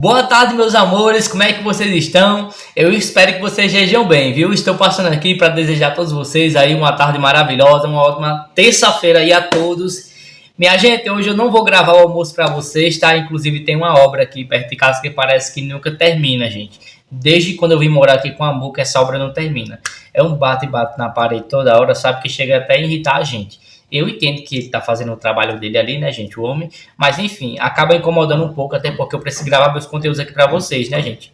Boa tarde, meus amores, como é que vocês estão? Eu espero que vocês estejam bem, viu? Estou passando aqui para desejar a todos vocês aí uma tarde maravilhosa, uma ótima terça-feira aí a todos. Minha gente, hoje eu não vou gravar o almoço para vocês, tá? Inclusive tem uma obra aqui perto de casa que parece que nunca termina, gente. Desde quando eu vim morar aqui com a Muca, essa obra não termina. É um bate-bate na parede toda hora, sabe? Que chega até a irritar a gente. Eu entendo que ele tá fazendo o trabalho dele ali, né, gente, o homem. Mas, enfim, acaba incomodando um pouco, até porque eu preciso gravar meus conteúdos aqui pra vocês, né, gente?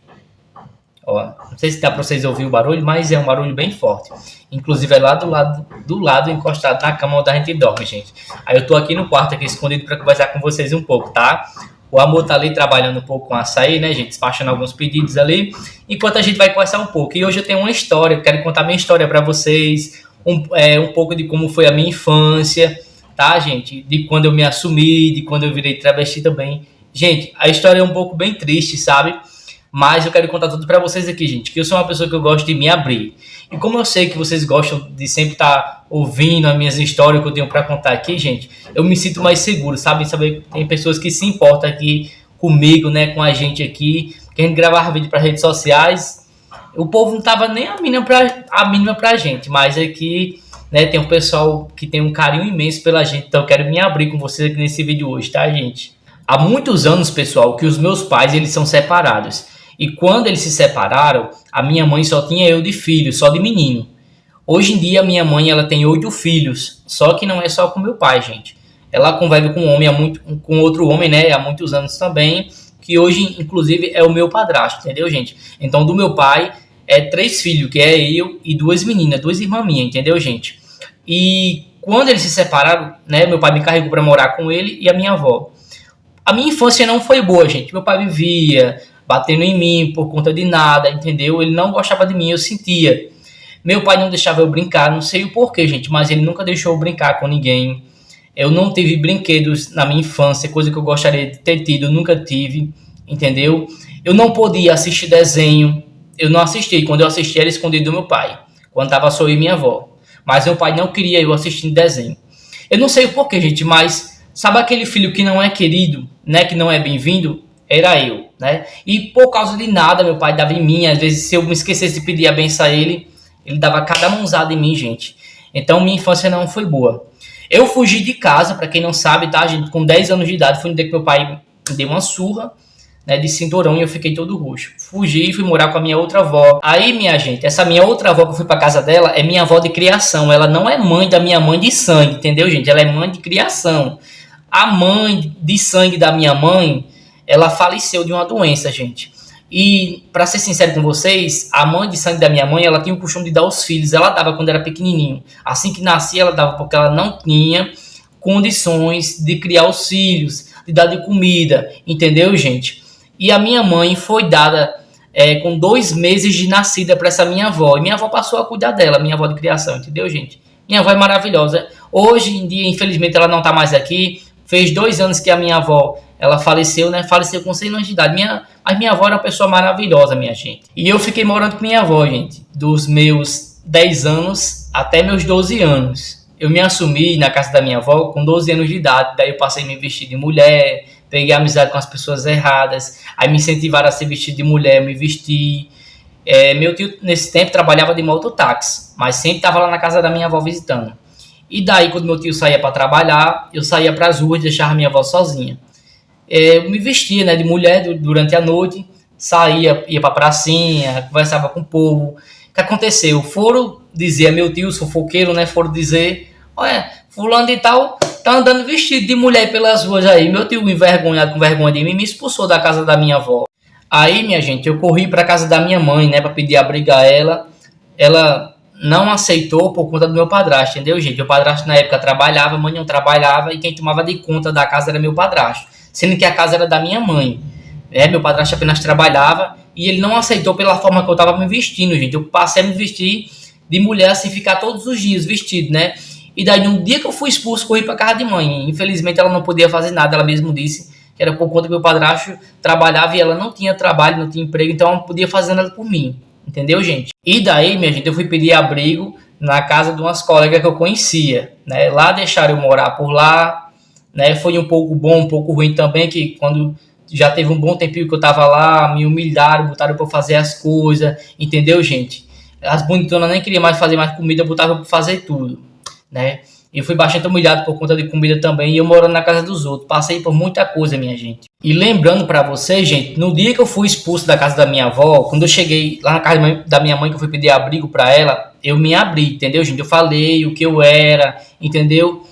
Ó, não sei se dá pra vocês ouvir o barulho, mas é um barulho bem forte. Inclusive é lá do lado, encostado na cama onde a gente dorme, gente. Aí eu tô aqui no quarto, aqui escondido, pra conversar com vocês um pouco, tá? O amor tá ali trabalhando um pouco com açaí, né, gente? Despachando alguns pedidos ali. Enquanto a gente vai conversar um pouco. E hoje eu tenho uma história, quero contar minha história pra vocês. Um pouco de como foi a minha infância, tá, gente? De quando eu me assumi, de quando eu virei travesti também. Gente, a história é um pouco bem triste, sabe? Mas eu quero contar tudo pra vocês aqui, gente. Que eu sou uma pessoa que eu gosto de me abrir. E como eu sei que vocês gostam de sempre estar ouvindo as minhas histórias que eu tenho pra contar aqui, gente, eu me sinto mais seguro, sabe? Saber que tem pessoas que se importam aqui comigo, né? Com a gente aqui. Que a gente gravava vídeo para redes sociais. O povo não tava nem a mínima pra gente, mas aqui, né, tem um pessoal que tem um carinho imenso pela gente, então eu quero me abrir com vocês aqui nesse vídeo hoje, tá, gente? Há muitos anos, pessoal, que os meus pais, eles são separados. E quando eles se separaram, a minha mãe só tinha eu de filho, só de menino. Hoje em dia, a minha mãe, ela tem 8 filhos, só que não é só com meu pai, gente. Ela convive com um homem com outro homem, né, há muitos anos também, que hoje, inclusive, é o meu padrasto, entendeu, gente? Então, do meu pai, 3 filhos, que é eu e 2 meninas, 2 irmãs minhas, entendeu, gente? E quando eles se separaram, né, meu pai me carregou para morar com ele e a minha avó. A minha infância não foi boa, gente. Meu pai vivia batendo em mim por conta de nada, entendeu? Ele não gostava de mim, eu sentia. Meu pai não deixava eu brincar, não sei o porquê, gente, mas ele nunca deixou eu brincar com ninguém. Eu não tive brinquedos na minha infância, coisa que eu gostaria de ter tido, eu nunca tive, entendeu? Eu não podia assistir desenho. Eu não assisti, quando eu assisti era escondido do meu pai, quando tava só eu e minha avó. Mas meu pai não queria eu assistindo desenho. Eu não sei o porquê, gente, mas sabe aquele filho que não é querido, né, que não é bem-vindo? Era eu, né? E por causa de nada, meu pai dava em mim, às vezes se eu me esquecesse de pedir a benção a ele, ele dava cada mãozada em mim, gente. Então minha infância não foi boa. Eu fugi de casa, pra quem não sabe, tá, gente, com 10 anos de idade, foi no dia que meu pai me deu uma surra, né, de cinturão, e eu fiquei todo roxo. Fugi e fui morar com a minha outra avó. Aí, minha gente, essa minha outra avó que eu fui pra casa dela é minha avó de criação. Ela não é mãe da minha mãe de sangue, entendeu, gente? Ela é mãe de criação. A mãe de sangue da minha mãe, ela faleceu de uma doença, gente. E, pra ser sincero com vocês, a mãe de sangue da minha mãe, ela tinha o costume de dar aos filhos. Ela dava quando era pequenininho. Assim que nascia, ela dava porque ela não tinha condições de criar os filhos, de dar de comida, entendeu, gente? E a minha mãe foi dada com 2 meses de nascida para essa minha avó. E minha avó passou a cuidar dela, minha avó de criação, entendeu, gente? Minha avó é maravilhosa. Hoje em dia, infelizmente, ela não tá mais aqui. Fez 2 anos que a minha avó, ela faleceu, né? Faleceu com 100 anos de idade. Mas minha avó era uma pessoa maravilhosa, minha gente. E eu fiquei morando com minha avó, gente, dos meus 10 anos até meus 12 anos. Eu me assumi na casa da minha avó com 12 anos de idade. Daí eu passei a me vestir de mulher, peguei amizade com as pessoas erradas, aí me incentivaram a ser vestido de mulher, me vestir. Meu tio, nesse tempo, trabalhava de mototáxi, mas sempre estava lá na casa da minha avó visitando. E daí, quando meu tio saía para trabalhar, eu saía para as ruas e deixava minha avó sozinha. Eu me vestia, né, de mulher durante a noite, saía, ia para a pracinha, conversava com o povo. O que aconteceu? Foram dizer a meu tio, os fofoqueiros, né, foram dizer, olha, fulano e tal tá andando vestido de mulher pelas ruas aí. Meu tio, envergonhado, com vergonha de mim, me expulsou da casa da minha avó. Aí, minha gente, eu corri pra casa da minha mãe, né, pra pedir abrigo a ela. Ela não aceitou por conta do meu padrasto, entendeu, gente? Meu padrasto na época trabalhava, a mãe não trabalhava, e quem tomava de conta da casa era meu padrasto, sendo que a casa era da minha mãe. Meu padrasto apenas trabalhava, e ele não aceitou pela forma que eu tava me vestindo, gente. Eu passei a me vestir de mulher, assim, ficar todos os dias vestido, né? E daí, num dia que eu fui expulso, corri pra casa de mãe. Infelizmente, ela não podia fazer nada. Ela mesmo disse que era por conta que meu padrasto trabalhava e ela não tinha trabalho, não tinha emprego, então ela não podia fazer nada por mim. Entendeu, gente? E daí, minha gente, eu fui pedir abrigo na casa de umas colegas que eu conhecia, né? Lá deixaram eu morar por lá, né? Foi um pouco bom, um pouco ruim também, que quando já teve um bom tempinho que eu tava lá, me humilharam, botaram pra eu fazer as coisas, entendeu, gente? As bonitonas nem queriam mais fazer mais comida, botavam pra fazer tudo, né? Eu fui bastante humilhado por conta de comida também, e eu morando na casa dos outros. Passei por muita coisa, minha gente. E lembrando pra vocês, gente, no dia que eu fui expulso da casa da minha avó, quando eu cheguei lá na casa da minha mãe, que eu fui pedir abrigo pra ela, eu me abri, entendeu, gente? Eu falei o que eu era, entendeu?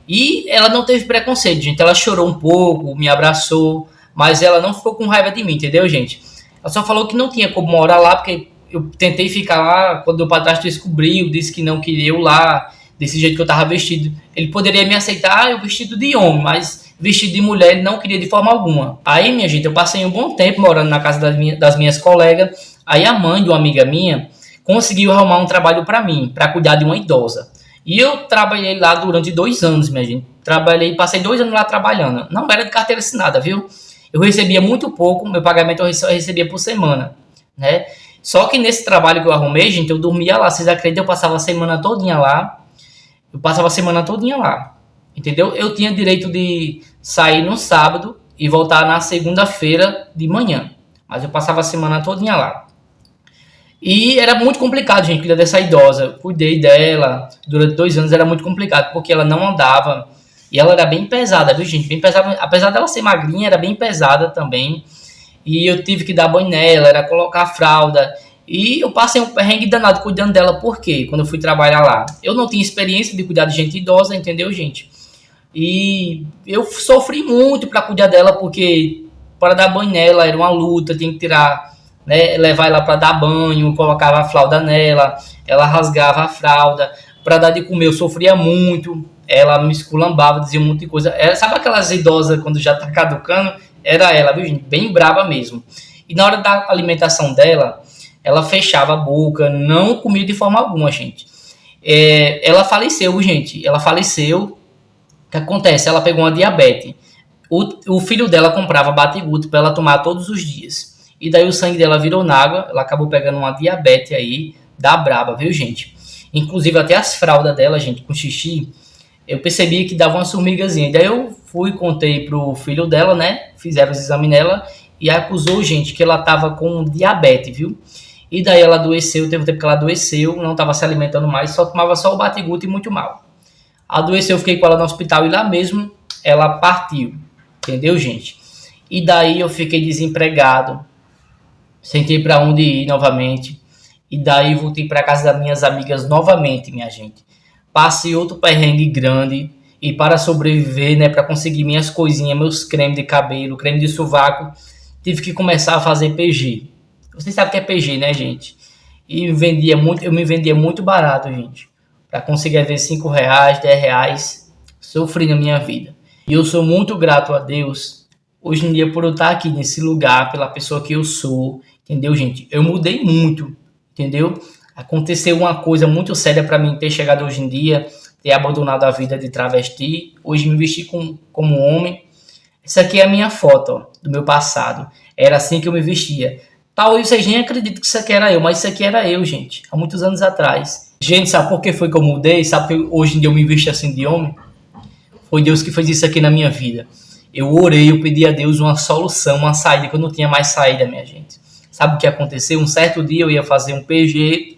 E ela não teve preconceito, gente. Ela chorou um pouco, me abraçou, mas ela não ficou com raiva de mim, entendeu, gente? Ela só falou que não tinha como morar lá, porque eu tentei ficar lá, quando o padrasto descobriu, disse que não queria eu lá, desse jeito que eu tava vestido. Ele poderia me aceitar eu vestido de homem, mas vestido de mulher ele não queria de forma alguma. Aí, minha gente, eu passei um bom tempo morando na casa das minhas colegas. Aí a mãe de uma amiga minha conseguiu arrumar um trabalho para mim, para cuidar de uma idosa. E eu trabalhei lá durante 2 anos, minha gente. Passei 2 anos lá trabalhando. Não era de carteira assinada, viu? Eu recebia muito pouco, meu pagamento eu só recebia por semana, né? Só que nesse trabalho que eu arrumei, gente, eu dormia lá. Vocês acreditam? Eu passava a semana todinha lá. Entendeu? Eu tinha direito de sair no sábado e voltar na segunda-feira de manhã. Mas eu passava a semana todinha lá. E era muito complicado, gente, cuidar dessa idosa. Eu cuidei dela durante 2 anos, era muito complicado, porque ela não andava. E ela era bem pesada, viu, gente? Bem pesada. Apesar dela ser magrinha, era bem pesada também. E eu tive que dar banho nela, era colocar a fralda. E eu passei um perrengue danado cuidando dela, por quê? Quando eu fui trabalhar lá. Eu não tinha experiência de cuidar de gente idosa, entendeu, gente? E eu sofri muito para cuidar dela, porque para dar banho nela era uma luta, tinha que tirar, né, levar ela para dar banho, colocava a fralda nela, ela rasgava a fralda. Para dar de comer eu sofria muito, ela me esculambava, dizia um monte de coisa. Sabe aquelas idosas quando já tá caducando? Era ela, viu, gente? Bem brava mesmo. E na hora da alimentação dela, ela fechava a boca, não comia de forma alguma, gente. Ela faleceu, gente. Ela faleceu. O que acontece? Ela pegou uma diabetes. O filho dela comprava Bateguto para ela tomar todos os dias. E daí o sangue dela virou na água. Ela acabou pegando uma diabetes aí, da braba, viu, gente? Inclusive até as fraldas dela, gente, com xixi, eu percebia que dava uma formigazinha. Daí eu fui, contei pro filho dela, né? Fizeram os exames nela e acusou, gente, que ela tava com diabetes, viu? E daí ela adoeceu, teve um tempo que ela adoeceu, não estava se alimentando mais, só tomava só o Bateguto e muito mal. Adoeceu, eu fiquei com ela no hospital e lá mesmo ela partiu, entendeu, gente? E daí eu fiquei desempregado, sem ter para onde ir novamente. E daí voltei para casa das minhas amigas novamente, minha gente. Passei outro perrengue grande e para sobreviver, né, para conseguir minhas coisinhas, meus cremes de cabelo, creme de sovaco, tive que começar a fazer PG. Vocês sabem o que é PG, né, gente? E eu me vendia muito barato, gente. Para conseguir ver R$ 5, R$ 10. Sofri na minha vida. E eu sou muito grato a Deus, hoje em dia, por eu estar aqui nesse lugar, pela pessoa que eu sou. Entendeu, gente? Eu mudei muito, entendeu? Aconteceu uma coisa muito séria para mim ter chegado hoje em dia, ter abandonado a vida de travesti. Hoje me vesti como homem. Essa aqui é a minha foto, ó, do meu passado. Era assim que eu me vestia. Talvez vocês nem acreditem que isso aqui era eu, mas isso aqui era eu, gente, há muitos anos atrás. Gente, sabe por que foi que eu mudei? Sabe que hoje em dia eu me visto assim de homem? Foi Deus que fez isso aqui na minha vida. Eu orei, eu pedi a Deus uma solução, uma saída, que eu não tinha mais saída, minha gente. Sabe o que aconteceu? Um certo dia eu ia fazer um PG,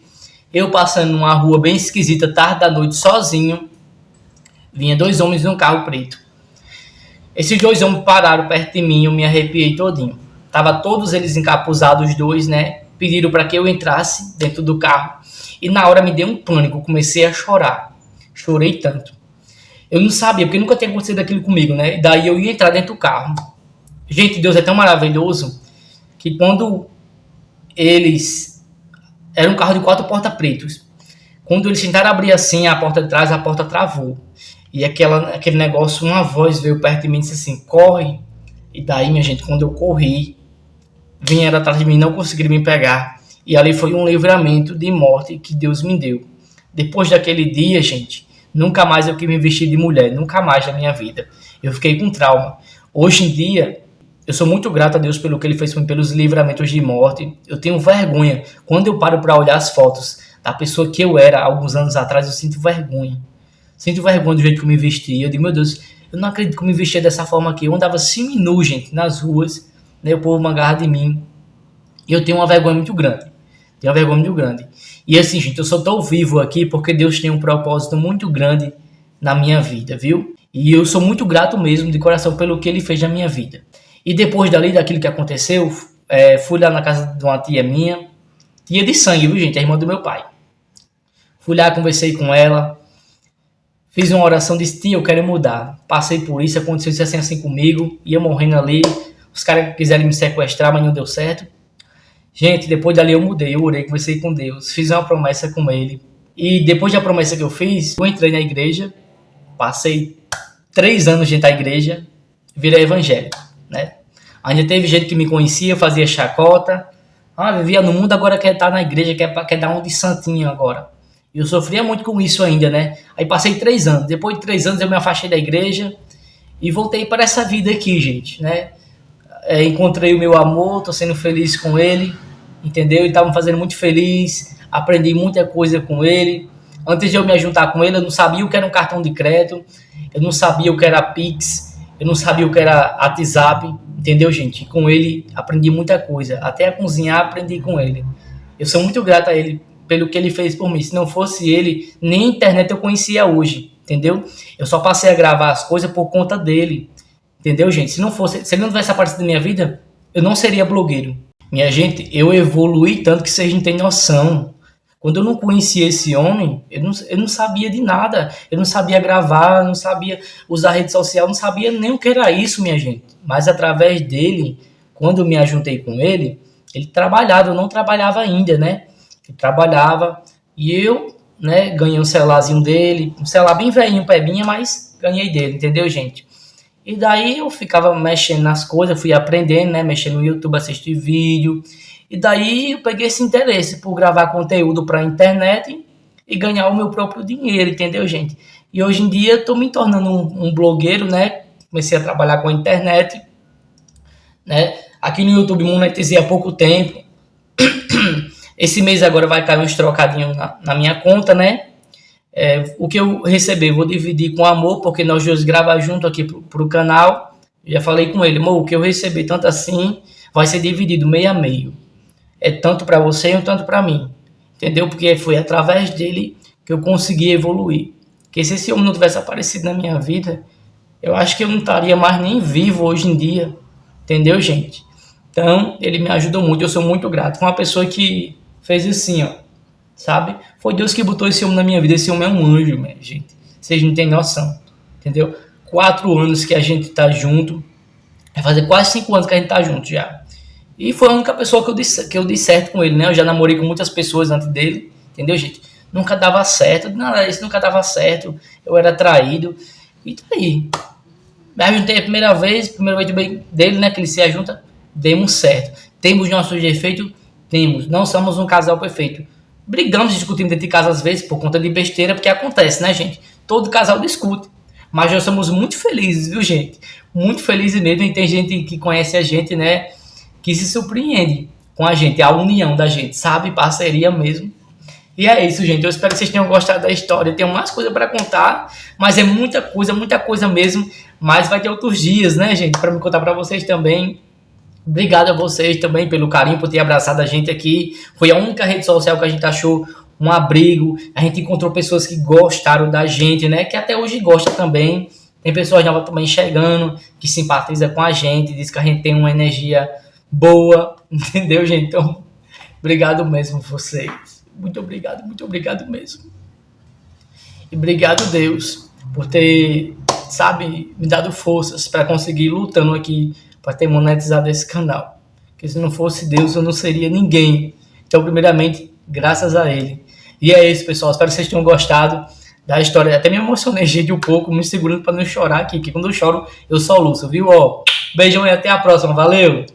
eu passando numa rua bem esquisita, tarde da noite, sozinho, vinha 2 homens num carro preto. Esses 2 homens pararam perto de mim, eu me arrepiei todinho. Tava todos eles encapuzados, os 2, né? Pediram para que eu entrasse dentro do carro. E na hora me deu um pânico, comecei a chorar. Chorei tanto. Eu não sabia, porque nunca tinha acontecido aquilo comigo, né? E daí eu ia entrar dentro do carro. Gente, Deus é tão maravilhoso que quando eles... Era um carro de 4 portas pretos. Quando eles tentaram abrir assim a porta de trás, a porta travou. E aquele negócio, uma voz veio perto de mim e disse assim, corre. E daí, minha gente, quando eu corri, vieram atrás de mim, não conseguiram me pegar. E ali foi um livramento de morte que Deus me deu. Depois daquele dia, gente, nunca mais eu quis me vestir de mulher, nunca mais na minha vida. Eu fiquei com trauma. Hoje em dia, eu sou muito grato a Deus pelo que Ele fez por mim, pelos livramentos de morte. Eu tenho vergonha. Quando eu paro para olhar as fotos da pessoa que eu era alguns anos atrás, eu sinto vergonha. Sinto vergonha do jeito que eu me vesti. Eu digo, meu Deus, Eu não acredito que eu me vestia dessa forma aqui. Eu andava seminu, gente, nas ruas, né? O povo mangava de mim. E eu tenho uma vergonha muito grande. Tenho uma vergonha muito grande. E assim, gente, eu só tô vivo aqui porque Deus tem um propósito muito grande na minha vida, viu? E eu sou muito grato mesmo, de coração, pelo que Ele fez na minha vida. E depois daquilo que aconteceu, fui lá na casa de uma tia minha, tia de sangue, viu, gente? A irmã do meu pai. Fui lá, conversei com ela, fiz uma oração, disse, tia, eu quero mudar. Passei por isso, aconteceu isso assim comigo, ia morrendo ali, os caras quiseram me sequestrar, mas não deu certo. Gente, depois dali eu mudei, eu orei, conversei com Deus, fiz uma promessa com Ele. E depois da promessa que eu fiz, eu entrei na igreja, passei 3 anos dentro da igreja, virei evangélico, né? Ainda teve gente que me conhecia, fazia chacota. Vivia no mundo, agora quer estar na igreja, quer dar um de santinho agora. E eu sofria muito com isso ainda, né? Aí passei 3 anos. Depois de 3 anos eu me afastei da igreja e voltei para essa vida aqui, gente, né? Encontrei o meu amor, tô sendo feliz com ele, entendeu? Ele estava me fazendo muito feliz, aprendi muita coisa com ele. Antes de eu me juntar com ele, eu não sabia o que era um cartão de crédito, eu não sabia o que era Pix, eu não sabia o que era WhatsApp, entendeu, gente? E com ele aprendi muita coisa, até a cozinhar aprendi com ele. Eu sou muito grato a ele pelo que ele fez por mim. Se não fosse ele, nem a internet eu conhecia hoje, entendeu? Eu só passei a gravar as coisas por conta dele, entendeu, gente? Se ele não tivesse aparecido na minha vida, eu não seria blogueiro. Minha gente, eu evoluí tanto que vocês não têm noção. Quando eu não conhecia esse homem, eu não sabia de nada. Eu não sabia gravar, não sabia usar rede social, não sabia nem o que era isso, minha gente. Mas através dele, quando eu me ajuntei com ele, ele trabalhava, eu não trabalhava ainda, né? Ele trabalhava e eu, né, ganhei um celularzinho dele, um celular bem velhinho, pebinha, mas ganhei dele, entendeu, gente? E daí eu ficava mexendo nas coisas, fui aprendendo, né, mexendo no YouTube, assistir vídeo. E daí eu peguei esse interesse por gravar conteúdo para a internet e ganhar o meu próprio dinheiro, entendeu, gente? E hoje em dia estou me tornando um blogueiro, né? Comecei a trabalhar com a internet, né? Aqui no YouTube monetizei há pouco tempo. Esse mês agora vai cair uns trocadinhos na minha conta, né? O que eu receber, vou dividir com amor, porque nós dois gravamos junto aqui pro canal. Já falei com ele, amor, o que eu receber tanto assim vai ser dividido meio a meio. É tanto para você e tanto para mim, entendeu? Porque foi através dele que eu consegui evoluir. Porque se esse homem não tivesse aparecido na minha vida, eu acho que eu não estaria mais nem vivo hoje em dia, entendeu, gente? Então, ele me ajudou muito, eu sou muito grato. Foi uma pessoa que fez assim, ó, sabe? Foi Deus que botou esse homem na minha vida, esse homem é um anjo, minha gente. Vocês não têm noção, entendeu? 4 anos que a gente tá junto, vai fazer quase 5 anos que a gente tá junto já. E foi a única pessoa que eu dei certo com ele, né? Eu já namorei com muitas pessoas antes dele, entendeu, gente? Nunca dava certo, nada disso nunca dava certo. Eu era traído. E tá aí. Me ajuntei a primeira vez dele, né? Que ele se ajunta, demos certo. Temos nossos defeitos? Temos. Não somos um casal perfeito. Brigamos, discutimos dentro de casa às vezes por conta de besteira, porque acontece, né, gente? Todo casal discute. Mas nós somos muito felizes, viu, gente? Muito felizes mesmo. E tem gente que conhece a gente, né? Que se surpreende com a gente, a união da gente, sabe? Parceria mesmo. E é isso, gente. Eu espero que vocês tenham gostado da história. Tem mais coisa para contar, mas é muita coisa mesmo. Mas vai ter outros dias, né, gente? Para me contar para vocês também. Obrigado a vocês também pelo carinho, por ter abraçado a gente aqui. Foi a única rede social que a gente achou um abrigo. A gente encontrou pessoas que gostaram da gente, né? Que até hoje gostam também. Tem pessoas novas também chegando, que simpatizam com a gente, diz que a gente tem uma energia boa, entendeu, gente? Então, obrigado mesmo vocês. Muito obrigado mesmo. E obrigado, Deus, por ter, sabe, me dado forças para conseguir lutando aqui, para ter monetizado esse canal. Porque se não fosse Deus, eu não seria ninguém. Então, primeiramente, graças a Ele. E é isso, pessoal. Espero que vocês tenham gostado da história. Até me emocionei, gente, um pouco, me segurando para não chorar aqui, que quando eu choro, eu soluço, viu? Ó, beijão e até a próxima. Valeu!